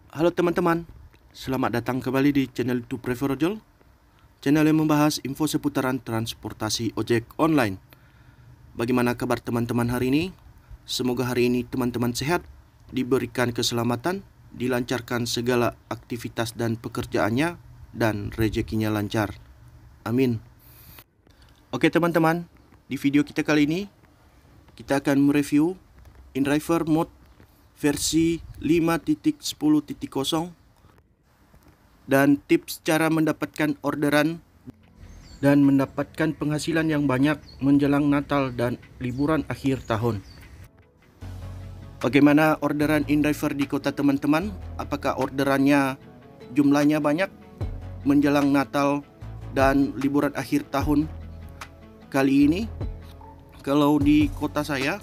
Halo teman-teman, selamat datang kembali di channel YouTube Preferojol, channel yang membahas info seputaran transportasi ojek online. Bagaimana kabar teman-teman hari ini? Semoga hari ini teman-teman sehat, diberikan keselamatan, dilancarkan segala aktivitas dan pekerjaannya, dan rezekinya lancar. Amin. Oke teman-teman, di video kita kali ini, kita akan mereview InDriver Mode versi 5.10.0 dan tips cara mendapatkan orderan dan mendapatkan penghasilan yang banyak menjelang Natal dan liburan akhir tahun. Bagaimana orderan InDriver di kota teman-teman? Apakah orderannya jumlahnya banyak menjelang Natal dan liburan akhir tahun kali ini? Kalau di kota saya,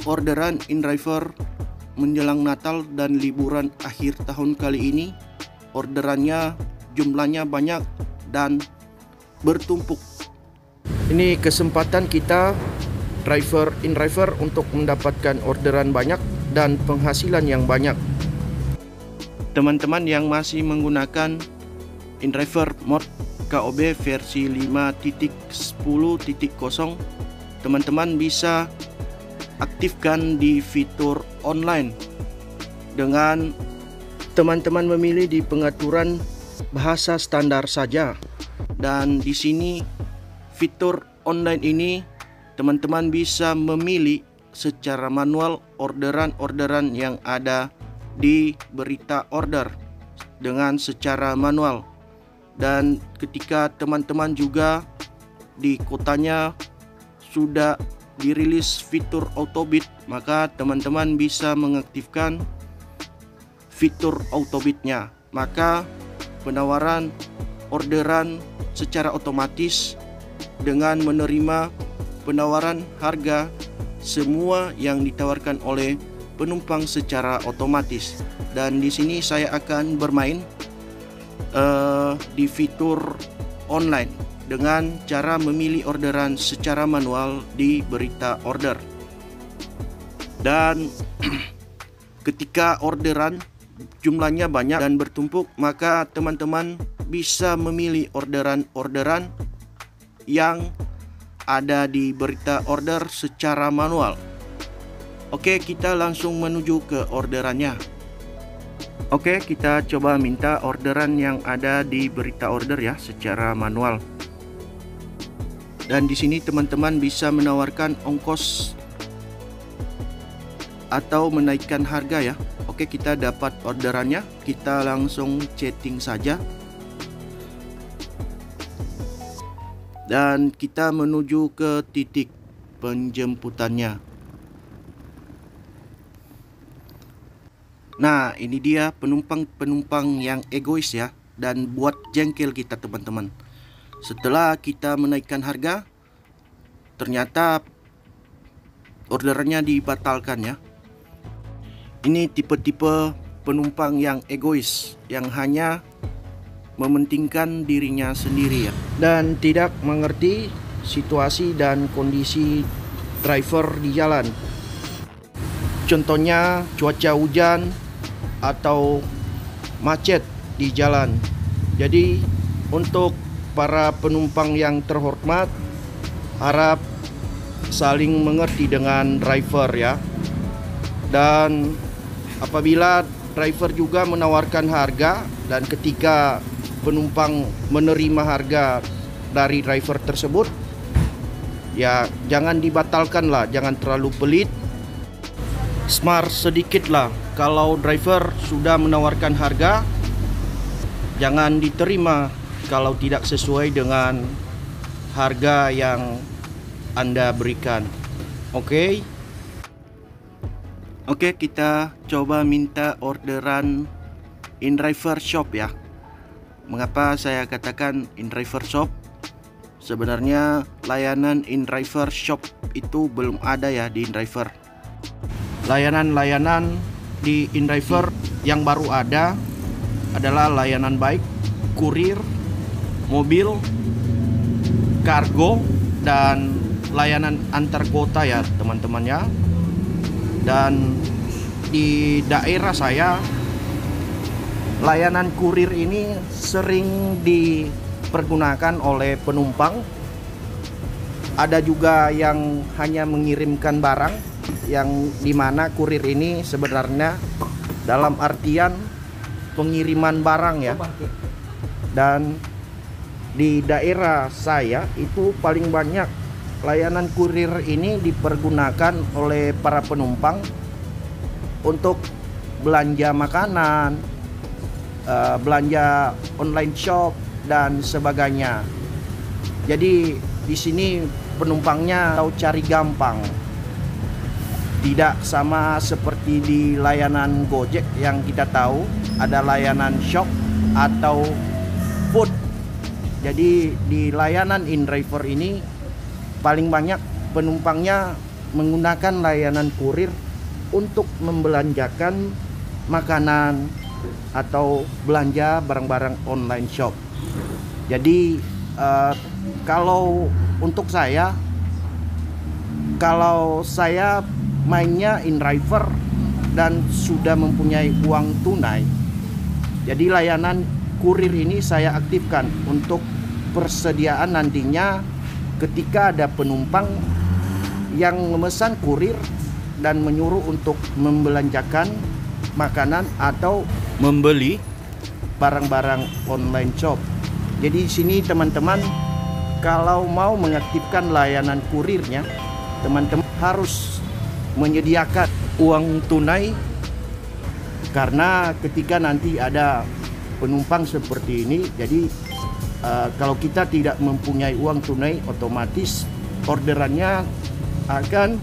orderan InDriver menjelang Natal dan liburan akhir tahun kali ini, orderannya jumlahnya banyak dan bertumpuk. Ini kesempatan kita InDriver untuk mendapatkan orderan banyak dan penghasilan yang banyak. Teman-teman yang masih menggunakan InDriver Mode KOB versi 5.10.0, teman-teman bisa aktifkan di fitur online dengan teman-teman memilih di pengaturan bahasa standar saja. Dan di sini fitur online ini teman-teman bisa memilih secara manual orderan-orderan yang ada di berita order dengan secara manual. Dan ketika teman-teman juga di kotanya sudah dirilis fitur autobid, maka teman-teman bisa mengaktifkan fitur autobidnya. Maka penawaran orderan secara otomatis dengan menerima penawaran harga semua yang ditawarkan oleh penumpang secara otomatis. Dan di sini saya akan bermain di fitur online dengan cara memilih orderan secara manual di berita order. Dan ketika orderan jumlahnya banyak dan bertumpuk, maka teman-teman bisa memilih orderan-orderan yang ada di berita order secara manual. Oke, kita langsung menuju ke orderannya. Oke, kita coba minta orderan yang ada di berita order ya secara manual. Dan di sini teman-teman bisa menawarkan ongkos atau menaikkan harga ya. Oke, kita dapat orderannya, kita langsung chatting saja. Dan kita menuju ke titik penjemputannya. Nah, ini dia penumpang-penumpang yang egois ya, dan buat jengkel kita teman-teman. Setelah kita menaikkan harga, ternyata orderannya dibatalkan ya. Ini tipe-tipe penumpang yang egois, yang hanya mementingkan dirinya sendiri ya, dan tidak mengerti situasi dan kondisi driver di jalan. Contohnya cuaca hujan atau macet di jalan. Jadi untuk para penumpang yang terhormat, harap saling mengerti dengan driver ya. Dan apabila driver juga menawarkan harga dan ketika penumpang menerima harga dari driver tersebut, ya jangan dibatalkan lah, jangan terlalu pelit. Smart sedikit lah, kalau driver sudah menawarkan harga, jangan diterima kalau tidak sesuai dengan harga yang Anda berikan. Oke, kita coba minta orderan InDriver Shop ya. Mengapa saya katakan InDriver Shop? Sebenarnya layanan InDriver Shop itu belum ada ya di InDriver. Layanan-layanan di InDriver yang baru ada adalah layanan baik, kurir, mobil, kargo, dan layanan antar kota ya teman-teman ya. Dan di daerah saya layanan kurir ini sering dipergunakan oleh penumpang. Ada juga yang hanya mengirimkan barang, yang dimana kurir ini sebenarnya dalam artian pengiriman barang ya. Dan di daerah saya itu paling banyak layanan kurir ini dipergunakan oleh para penumpang untuk belanja makanan, belanja online shop dan sebagainya. Jadi di sini penumpangnya tahu cari gampang. Tidak sama seperti di layanan Gojek yang kita tahu ada layanan shop atau food. Jadi di layanan InDriver ini paling banyak penumpangnya menggunakan layanan kurir untuk membelanjakan makanan atau belanja barang-barang online shop. Jadi kalau untuk saya, kalau saya mainnya InDriver dan sudah mempunyai uang tunai, jadi layanan kurir ini saya aktifkan untuk persediaan nantinya ketika ada penumpang yang memesan kurir dan menyuruh untuk membelanjakan makanan atau membeli barang-barang online shop. Jadi di sini teman-teman, kalau mau mengaktifkan layanan kurirnya, teman-teman harus menyediakan uang tunai, karena ketika nanti ada penumpang seperti ini, jadi kalau kita tidak mempunyai uang tunai, otomatis orderannya akan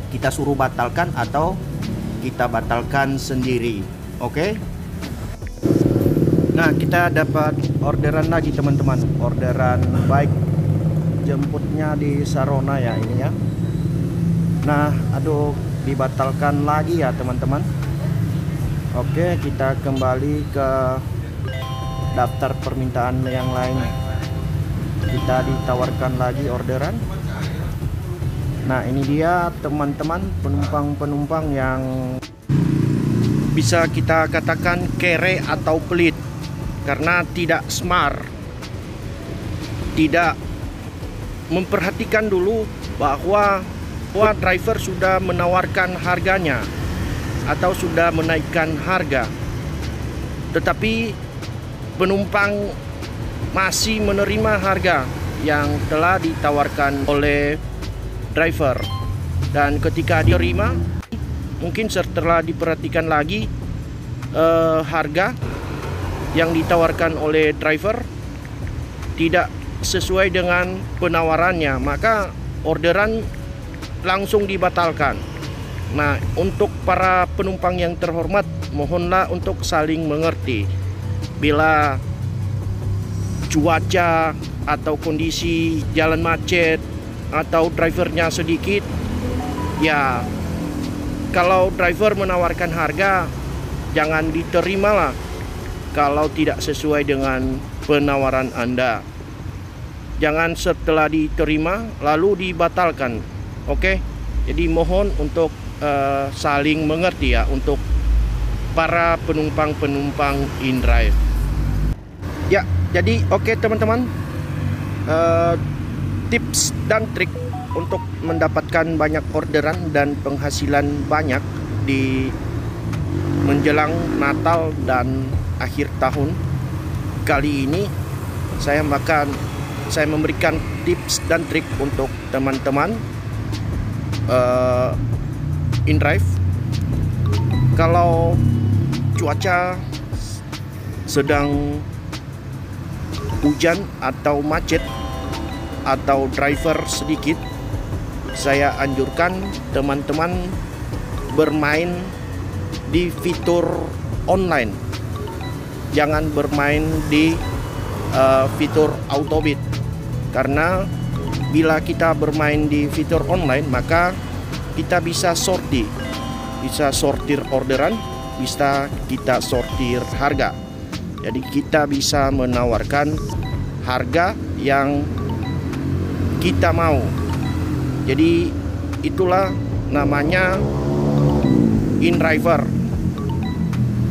kita suruh batalkan atau kita batalkan sendiri. Oke? Nah, kita dapat orderan lagi teman-teman, orderan baik jemputnya di Sarona ya ini ya. Nah, aduh, dibatalkan lagi ya teman-teman. Oke, kita kembali ke daftar permintaan yang lain. Kita ditawarkan lagi orderan. Nah, ini dia teman-teman, penumpang-penumpang yang bisa kita katakan kere atau pelit karena tidak smart, tidak memperhatikan dulu bahwa driver sudah menawarkan harganya atau sudah menaikkan harga, tetapi penumpang masih menerima harga yang telah ditawarkan oleh driver. Dan ketika diterima, mungkin setelah diperhatikan lagi harga yang ditawarkan oleh driver tidak sesuai dengan penawarannya, maka orderan langsung dibatalkan. Nah, untuk para penumpang yang terhormat, mohonlah untuk saling mengerti. Bila cuaca atau kondisi jalan macet atau drivernya sedikit, ya kalau driver menawarkan harga, jangan diterimalah kalau tidak sesuai dengan penawaran Anda. Jangan setelah diterima lalu dibatalkan. Oke? Jadi mohon untuk saling mengerti ya untuk para penumpang-penumpang InDrive. Ya, jadi oke teman-teman, tips dan trik untuk mendapatkan banyak orderan dan penghasilan banyak di menjelang Natal dan akhir tahun kali ini, saya memberikan tips dan trik untuk teman-teman InDrive. Kalau cuaca sedang hujan atau macet atau driver sedikit, saya anjurkan teman-teman bermain di fitur online. Jangan bermain di fitur Autobid, karena bila kita bermain di fitur online maka kita bisa sortir orderan, bisa kita sortir harga. Jadi kita bisa menawarkan harga yang kita mau. Jadi itulah namanya InDriver.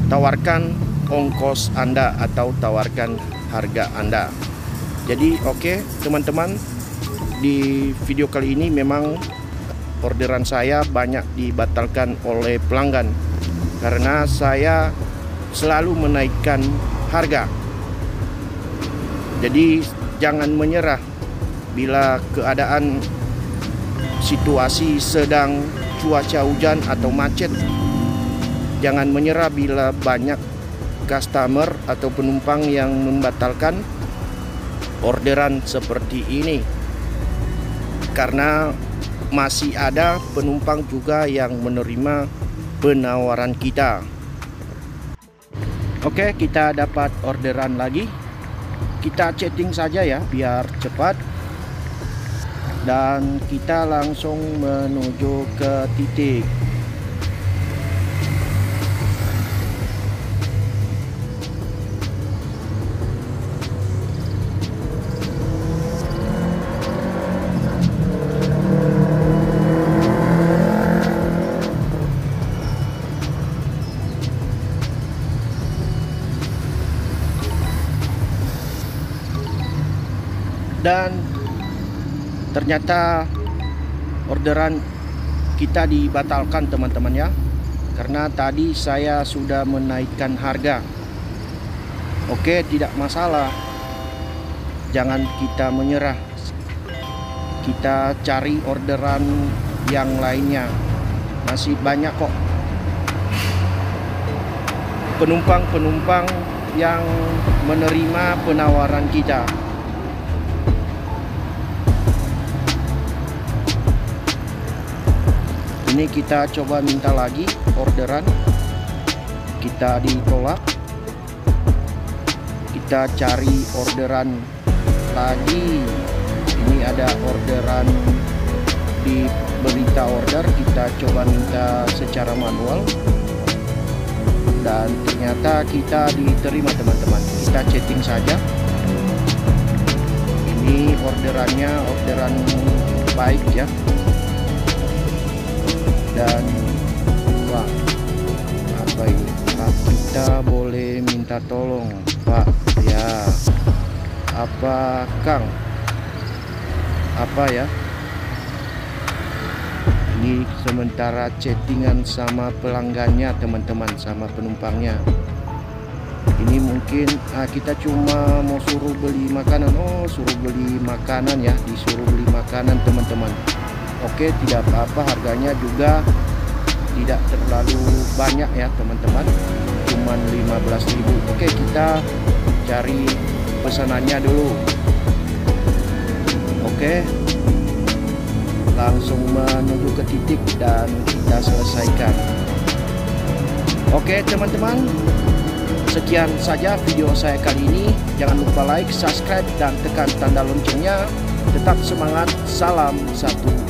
Tawarkan ongkos Anda atau tawarkan harga Anda. Jadi oke, teman-teman, di video kali ini memang orderan saya banyak dibatalkan oleh pelanggan karena saya selalu menaikkan harga. Jadi jangan menyerah bila keadaan situasi sedang cuaca hujan atau macet. Jangan menyerah bila banyak customer atau penumpang yang membatalkan orderan seperti ini, karena masih ada penumpang juga yang menerima penawaran kita. Oke, kita dapat orderan lagi. Kita chatting saja ya biar cepat, dan kita langsung menuju ke titik. Dan ternyata orderan kita dibatalkan, teman-teman ya, karena tadi saya sudah menaikkan harga. Oke, tidak masalah, jangan kita menyerah, kita cari orderan yang lainnya. Masih banyak kok penumpang-penumpang yang menerima penawaran kita. Ini kita coba minta lagi orderan, kita ditolak. Kita cari orderan lagi. Ini ada orderan di berita order, kita coba minta secara manual, dan ternyata kita diterima, teman-teman. Kita chatting saja. Ini orderannya orderan baik ya. Dan Pak, apa ini Pak, kita boleh minta tolong Pak ya, apa Kang, apa ya, ini sementara chattingan sama pelanggannya, teman-teman, sama penumpangnya. Ini mungkin kita cuma mau suruh beli makanan. Oh, suruh beli makanan ya, disuruh beli makanan, teman-teman. Oke, tidak apa-apa, harganya juga tidak terlalu banyak ya, teman-teman, cuman 15.000. Oke, kita cari pesanannya dulu. Oke, langsung menuju ke titik dan kita selesaikan. Oke, teman-teman, sekian saja video saya kali ini. Jangan lupa like, subscribe, dan tekan tanda loncengnya. Tetap semangat, salam satu